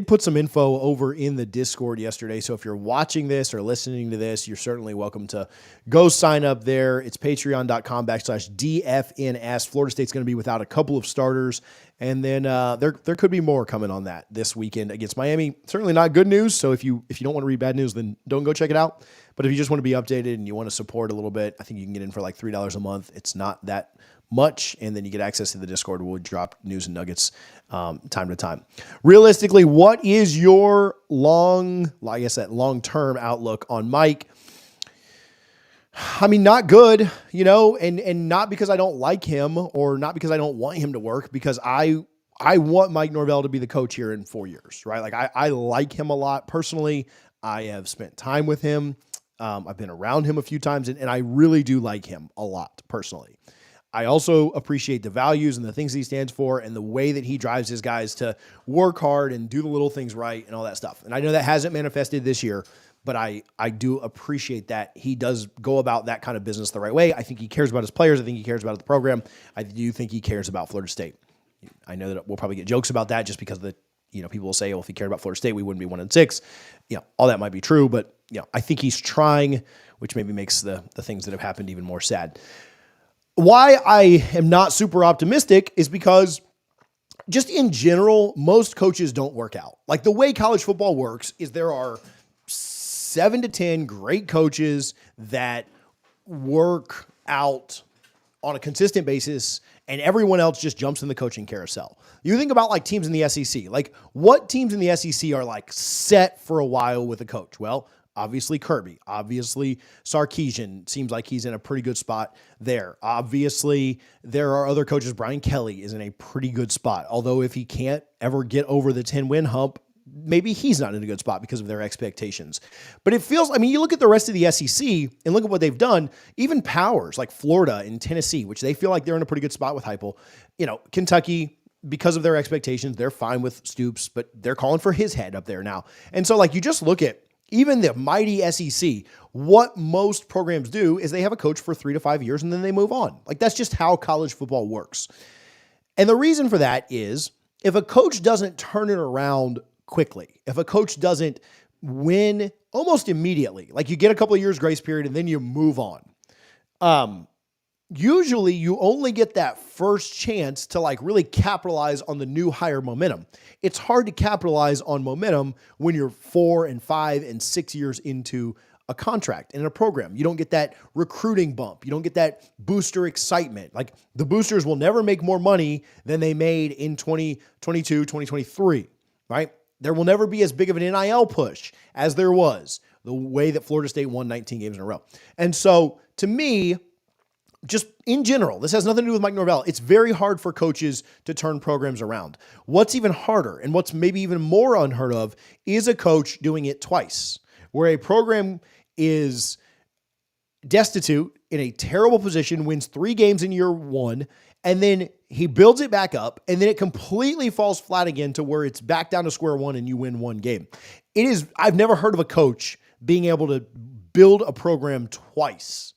[SPEAKER 1] put some info over in the Discord yesterday. So if you're watching this or listening to this, you're certainly welcome to go sign up there. It's patreon.com/DFNS. Florida State's going to be without a couple of starters. And then there could be more coming on that this weekend against Miami. Certainly not good news. So if you don't want to read bad news, then don't go check it out. But if you just want to be updated and you want to support a little bit, I think you can get in for like $3 a month. It's not that much, and then you get access to the Discord. We'll drop news and nuggets time to time. Realistically, what is your long-term outlook on Mike? I mean, not good, and not because I don't like him or not because I don't want him to work, because I I want Mike Norvell to be the coach here in 4 years, right? Like I like him a lot personally. I have spent time with him. I've been around him a few times, and I really do like him a lot personally. I also appreciate the values and the things he stands for and the way that he drives his guys to work hard and do the little things right and all that stuff. And I know that hasn't manifested this year, but I do appreciate that he does go about that kind of business the right way. I think he cares about his players. I think he cares about the program. I do think he cares about Florida State. I know that we'll probably get jokes about that just because people will say, well, if he cared about Florida State, we wouldn't be 1-6. All that might be true, but I think he's trying, which maybe makes the things that have happened even more sad. Why I am not super optimistic is because just in general, most coaches don't work out. Like the way college football works is there are 7 to 10 great coaches that work out on a consistent basis, and everyone else just jumps in the coaching carousel. You think about like teams in the SEC. Like what teams in the SEC are like set for a while with a coach? Well, obviously Kirby, obviously Sarkisian seems like he's in a pretty good spot there. Obviously there are other coaches. Brian Kelly is in a pretty good spot. Although if he can't ever get over the 10-win hump, maybe he's not in a good spot because of their expectations. But it feels, you look at the rest of the SEC and look at what they've done, even powers like Florida and Tennessee, which they feel like they're in a pretty good spot with Heupel. Kentucky, because of their expectations, they're fine with Stoops, but they're calling for his head up there now. And so like you just look at even the mighty SEC, what most programs do is they have a coach for 3 to 5 years and then they move on. Like that's just how college football works. And the reason for that is if a coach doesn't turn it around quickly, if a coach doesn't win almost immediately, like you get a couple of years grace period and then you move on. Usually you only get that first chance to like really capitalize on the new hire momentum. It's hard to capitalize on momentum when you're 4 and 5 and 6 years into a contract and in a program. You don't get that recruiting bump. You don't get that booster excitement. Like the boosters will never make more money than they made in 2022, 2023, right? There will never be as big of an NIL push as there was the way that Florida State won 19 games in a row. And so to me, just in general, this has nothing to do with Mike Norvell. It's very hard for coaches to turn programs around. What's even harder and what's maybe even more unheard of is a coach doing it twice, where a program is destitute in a terrible position, wins 3 games in year 1, and then he builds it back up, and then it completely falls flat again to where it's back down to square one and you win 1 game. I've never heard of a coach being able to build a program twice.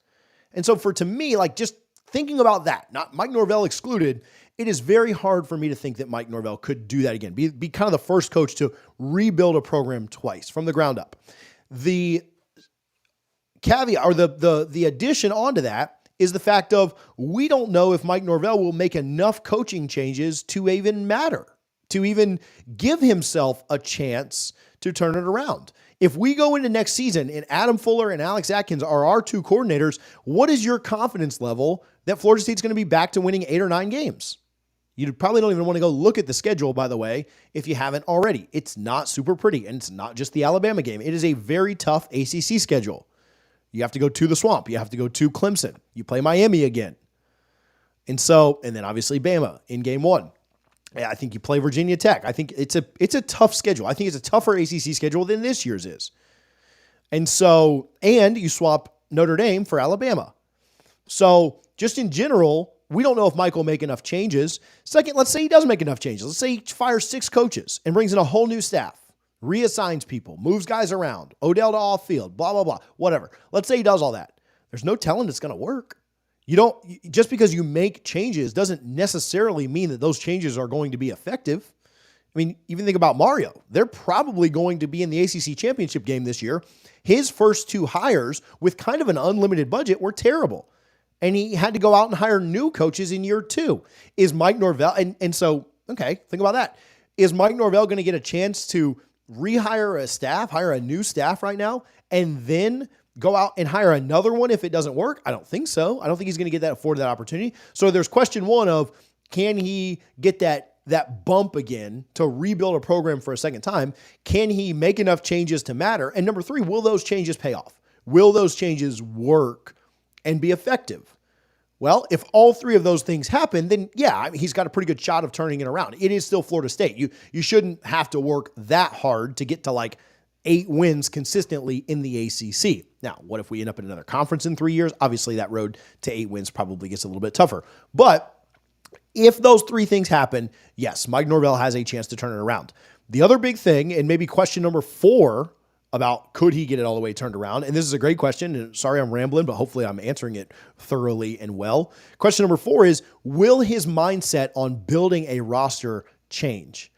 [SPEAKER 1] And so to me, like just thinking about that, not Mike Norvell excluded, it is very hard for me to think that Mike Norvell could do that again, be kind of the first coach to rebuild a program twice from the ground up. The caveat or the addition onto that is the fact of we don't know if Mike Norvell will make enough coaching changes to even matter, to even give himself a chance to turn it around. If we go into next season and Adam Fuller and Alex Atkins are our 2 coordinators, what is your confidence level that Florida State's going to be back to winning 8 or 9 games? You probably don't even want to go look at the schedule, by the way, if you haven't already. It's not super pretty, and it's not just the Alabama game. It is a very tough ACC schedule. You have to go to the Swamp. You have to go to Clemson. You play Miami again. And then obviously Bama in game 1. I think you play Virginia Tech. I think it's a tough schedule. I think it's a tougher ACC schedule than this year's is. And you swap Notre Dame for Alabama. So just in general, we don't know if Mike will make enough changes. Second, let's say he does make enough changes. Let's say he fires 6 coaches and brings in a whole new staff, reassigns people, moves guys around, Odell to off field, blah, blah, blah, whatever. Let's say he does all that. There's no telling it's going to work. Just because you make changes doesn't necessarily mean that those changes are going to be effective. Even think about Mario. They're probably going to be in the ACC championship game this year. His first 2 hires with kind of an unlimited budget were terrible. And he had to go out and hire new coaches in year 2. Is Mike Norvell, think about that. Is Mike Norvell going to get a chance to hire a new staff right now, and then go out and hire another one if it doesn't work? I don't think so. I don't think he's going to get afforded that opportunity. So there's question 1 of, can he get that bump again to rebuild a program for a second time? Can he make enough changes to matter? And number 3, will those changes pay off? Will those changes work and be effective? Well, if all three of those things happen, then yeah, I mean, he's got a pretty good shot of turning it around. It is still Florida State. You shouldn't have to work that hard to get to like 8 wins consistently in the ACC. Now, what if we end up in another conference in 3 years? Obviously, that road to 8 wins probably gets a little bit tougher. But if those three things happen, yes, Mike Norvell has a chance to turn it around. The other big thing, and maybe question number 4 about could he get it all the way turned around, and this is a great question, and sorry I'm rambling, but hopefully I'm answering it thoroughly and well. Question number 4 is, will his mindset on building a roster change?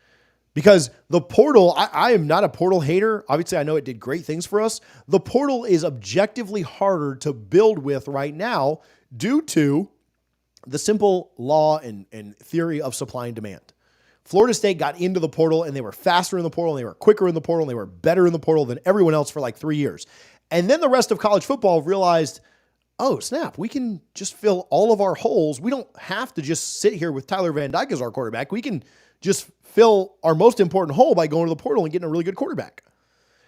[SPEAKER 1] Because the portal, I am not a portal hater. Obviously, I know it did great things for us. The portal is objectively harder to build with right now due to the simple law and theory of supply and demand. Florida State got into the portal and they were faster in the portal and they were quicker in the portal and they were better in the portal than everyone else for like 3 years. And then the rest of college football realized, oh, snap, we can just fill all of our holes. We don't have to just sit here with Tyler Van Dyke as our quarterback. We can just fill our most important hole by going to the portal and getting a really good quarterback.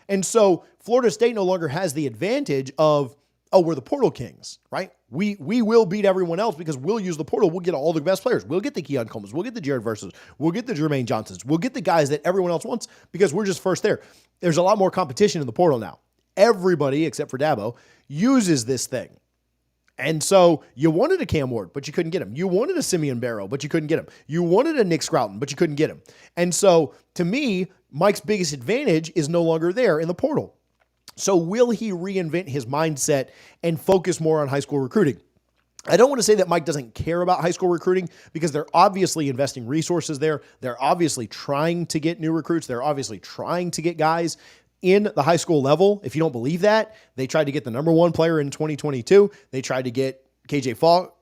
[SPEAKER 1] And so Florida State no longer has the advantage of, oh, we're the portal kings, right? We will beat everyone else because we'll use the portal. We'll get all the best players. We'll get the Keon Coleman's. We'll get the Jared Verses. We'll get the Jermaine Johnsons. We'll get the guys that everyone else wants because we're just first there. There's a lot more competition in the portal now. Everybody, except for Dabo, uses this thing. And so you wanted a Cam Ward, but you couldn't get him. You wanted a Simeon Barrow, but you couldn't get him. You wanted a Nick Scrouton, but you couldn't get him. And so to me, Mike's biggest advantage is no longer there in the portal. So will he reinvent his mindset and focus more on high school recruiting? I don't want to say that Mike doesn't care about high school recruiting because they're obviously investing resources there. They're obviously trying to get new recruits. They're obviously trying to get guys in the high school level. If you don't believe that, they tried to get the number 1 player in 2022. They tried to get KJ Falk.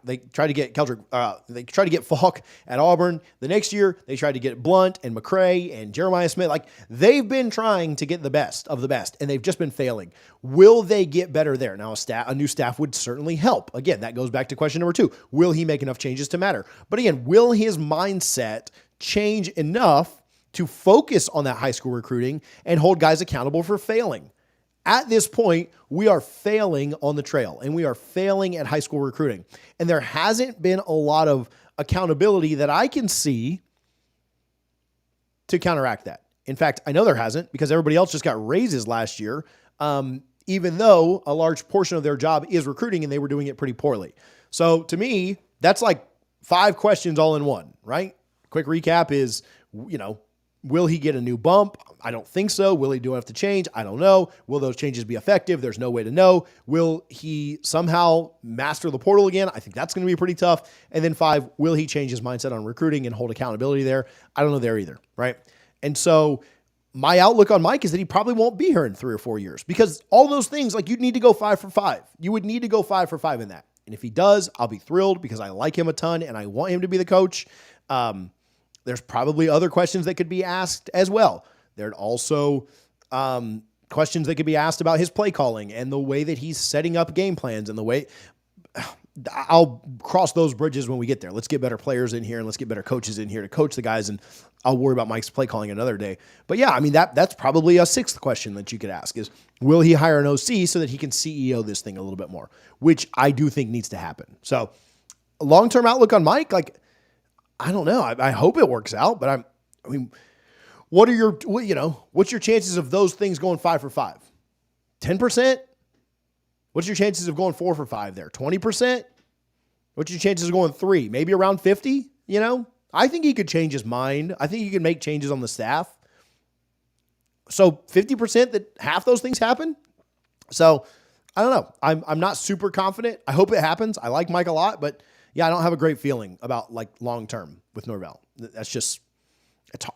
[SPEAKER 1] They tried to get Keldrick. They tried to get Falk at Auburn. The next year, they tried to get Blunt and McCray and Jeremiah Smith. Like, they've been trying to get the best of the best, and they've just been failing. Will they get better there? Now, a new staff would certainly help. Again, that goes back to question number 2. Will he make enough changes to matter? But again, will his mindset change enough to focus on that high school recruiting and hold guys accountable for failing? At this point, we are failing on the trail and we are failing at high school recruiting. And there hasn't been a lot of accountability that I can see to counteract that. In fact, I know there hasn't because everybody else just got raises last year, even though a large portion of their job is recruiting and they were doing it pretty poorly. So to me, that's like 5 questions all in one, right? Quick recap is, will he get a new bump? I don't think so. Will he do enough to change? I don't know. Will those changes be effective? There's no way to know. Will he somehow master the portal again? I think that's going to be pretty tough. And then 5, will he change his mindset on recruiting and hold accountability there? I don't know there either, right? And so my outlook on Mike is that he probably won't be here in 3 or 4 years because all those things, like, you'd need to go 5 for 5. You would need to go 5 for 5 in that. And if he does, I'll be thrilled because I like him a ton and I want him to be the coach. There's probably other questions that could be asked as well. There'd also questions that could be asked about his play calling and the way that he's setting up game plans and the way. I'll cross those bridges when we get there. Let's get better players in here and let's get better coaches in here to coach the guys, and I'll worry about Mike's play calling another day. But yeah, I mean, that's probably a 6th question that you could ask is, will he hire an OC so that he can CEO this thing a little bit more, which I do think needs to happen. So long-term outlook on Mike, like, I don't know. I hope it works out, but what's your chances of those things going 5 for 5? 10%? What's your chances of going 4 for 5 there? 20%? What's your chances of going 3? Maybe around 50? I think he could change his mind. I think he could make changes on the staff. So 50% that half those things happen? So I don't know. I'm not super confident. I hope it happens. I like Mike a lot, but yeah, I don't have a great feeling about like long-term with Norvell. That's just,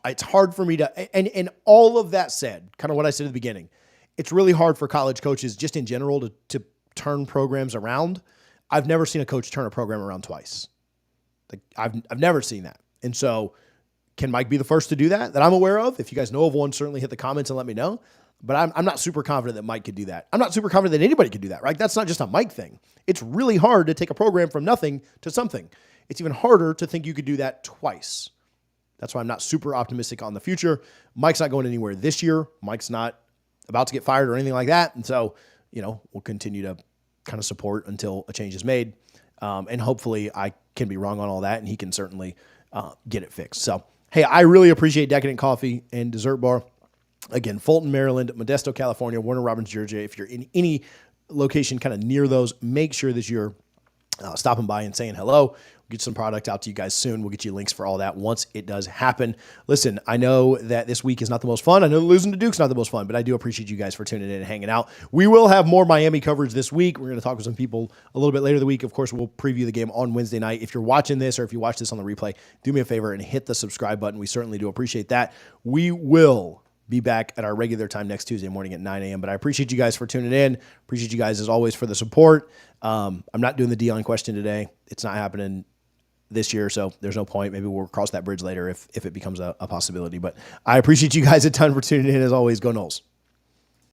[SPEAKER 1] it's hard for me to, and all of that said, kind of what I said at the beginning, it's really hard for college coaches just in general to turn programs around. I've never seen a coach turn a program around twice. Like I've never seen that. And so can Mike be the first to do that I'm aware of? If you guys know of one, certainly hit the comments and let me know. But I'm not super confident that Mike could do that. I'm not super confident that anybody could do that, right? That's not just a Mike thing. It's really hard to take a program from nothing to something. It's even harder to think you could do that twice. That's why I'm not super optimistic on the future. Mike's not going anywhere this year. Mike's not about to get fired or anything like that. And so, we'll continue to kind of support until a change is made. And hopefully I can be wrong on all that, and he can certainly get it fixed. So, hey, I really appreciate Decadent Coffee and Dessert Bar. Again, Fulton, Maryland, Modesto, California, Warner Robins, Georgia. If you're in any location kind of near those, make sure that you're stopping by and saying hello. We'll get some product out to you guys soon. We'll get you links for all that once it does happen. Listen, I know that this week is not the most fun. I know losing to Duke's not the most fun, but I do appreciate you guys for tuning in and hanging out. We will have more Miami coverage this week. We're going to talk with some people a little bit later in the week. Of course, we'll preview the game on Wednesday night. If you're watching this or if you watch this on the replay, do me a favor and hit the subscribe button. We certainly do appreciate that. We will be back at our regular time next Tuesday morning at 9 a.m. But I appreciate you guys for tuning in. Appreciate you guys, as always, for the support. I'm not doing the Dion question today. It's not happening this year, so there's no point. Maybe we'll cross that bridge later if it becomes a possibility. But I appreciate you guys a ton for tuning in. As always, go Noles.